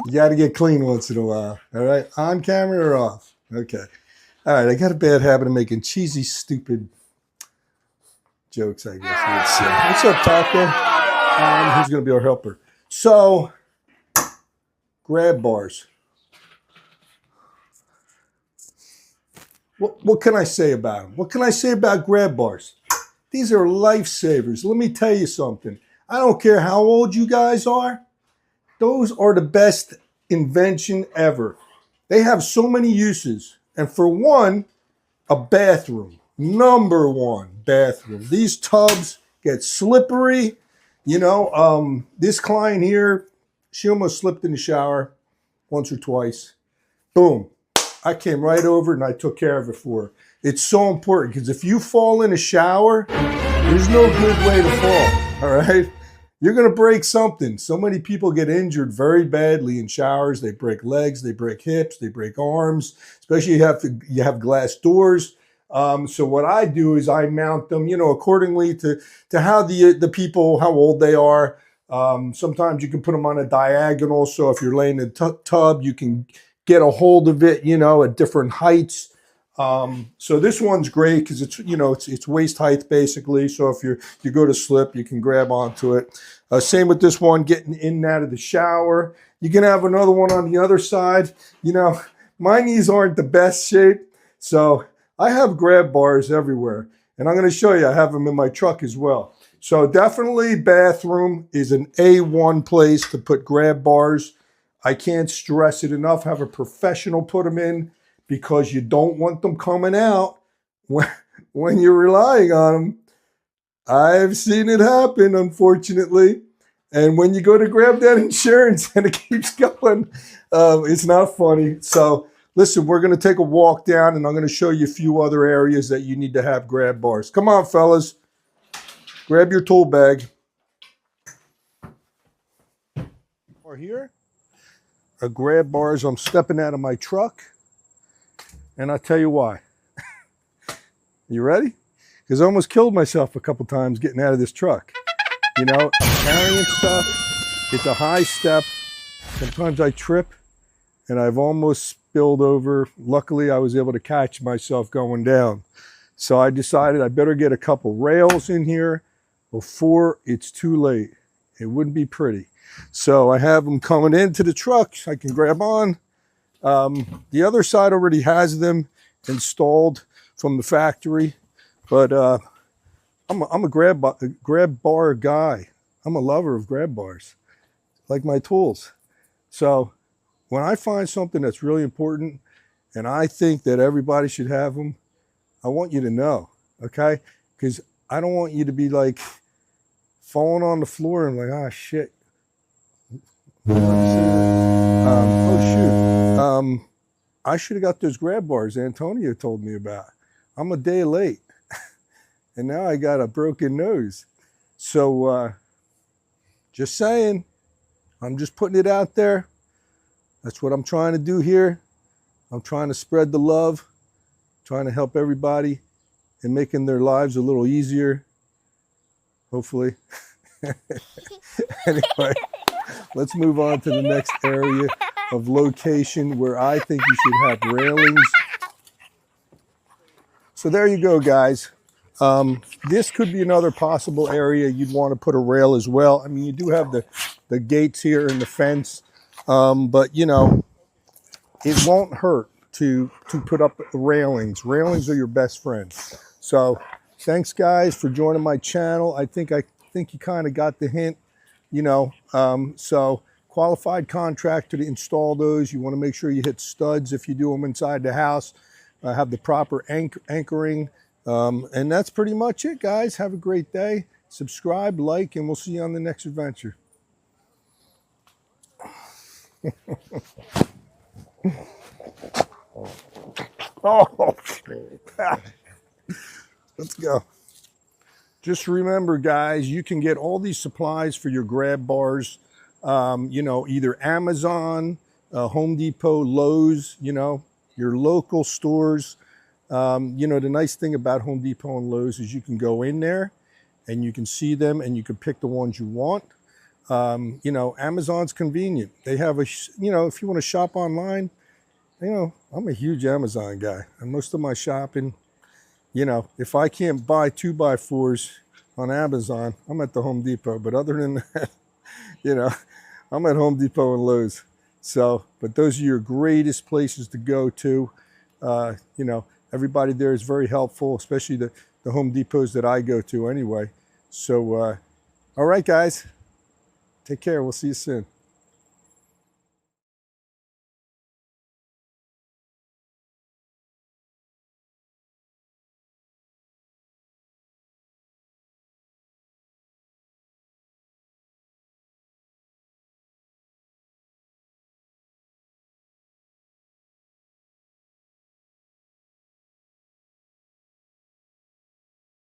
You got to get clean once in a while. All right, on camera or off? Okay. All right, I got a bad habit of making cheesy, stupid jokes, I guess. Let's see. What's up, Taco? Who's going to be our helper? So, grab bars. What can I say about them? What can I say about grab bars? These are lifesavers. Let me tell you something. I don't care how old you guys are. Those are the best invention ever. They have so many uses. And for one, a bathroom. Number one, bathroom. These tubs get slippery. You know, this client here, she almost slipped in the shower once or twice. Boom. I came right over and I took care of it for her. It's so important because if you fall in a shower, there's no good way to fall, all right? You're going to break something. So many people get injured very badly in showers. They break legs, they break hips, they break arms, especially you have glass doors. So what I do is I mount them, you know, accordingly to how the people, how old they are. Sometimes you can put them on a diagonal. So if you're laying in a tub, you can get a hold of it, you know, at different heights. So this one's great because it's, you know, it's waist height basically. So if you go to slip, you can grab onto it. Same with this one, getting in and out of the shower. You can have another one on the other side. You know, my knees aren't the best shape, so I have grab bars everywhere. And I'm going to show you, I have them in my truck as well. So definitely bathroom is an A1 place to put grab bars. I can't stress it enough. Have a professional put them in because you don't want them coming out when you're relying on them. I've seen it happen, unfortunately. And when you go to grab that insurance and it keeps going, it's not funny. So listen, we're going to take a walk down and I'm going to show you a few other areas that you need to have grab bars. Come on, fellas. Grab your tool bag. Or here. Grab bars. I'm stepping out of my truck. And I'll tell you why. You ready? Because I almost killed myself a couple times getting out of this truck. You know, I'm carrying stuff. It's a high step. Sometimes I trip and I've almost spilled over. Luckily, I was able to catch myself going down. So I decided I better get a couple rails in here before it's too late. It wouldn't be pretty. So I have them coming into the truck. I can grab on. The other side already has them installed from the factory, but I'm a grab bar guy. I'm a lover of grab bars, like my tools. So when I find something that's really important and I think that everybody should have them, I want you to know, okay? Because I don't want you to be like falling on the floor and like, ah, shit. Oh, shoot. I should have got those grab bars Antonio told me about. I'm a day late. And now I got a broken nose. So just saying, I'm just putting it out there. That's what I'm trying to do here. I'm trying to spread the love, trying to help everybody and making their lives a little easier, hopefully. Anyway, let's move on to the next area of location where I think you should have railings. So there you go, guys. This could be another possible area you'd want to put a rail as well. I mean, you do have the gates here and the fence, but you know, it won't hurt to put up railings. Railings are your best friend. So thanks, guys, for joining my channel. I think you kind of got the hint, you know. So qualified contractor to install those. You want to make sure you hit studs if you do them inside the house. Have the proper anchoring. And that's pretty much it, guys. Have a great day. Subscribe, like, and we'll see you on the next adventure. Oh, let's go. Just remember, guys, you can get all these supplies for your grab bars, you know, either Amazon, Home Depot, Lowe's, you know, your local stores. You know, the nice thing about Home Depot and Lowe's is you can go in there and you can see them and you can pick the ones you want. You know, Amazon's convenient. They have you know, if you want to shop online, you know, I'm a huge Amazon guy. And most of my shopping, you know, if I can't buy 2x4s on Amazon, I'm at the Home Depot. But other than that, you know, I'm at Home Depot and Lowe's. So, but those are your greatest places to go to. You know, everybody there is very helpful, especially the Home Depots that I go to anyway. So, all right, guys, take care. We'll see you soon.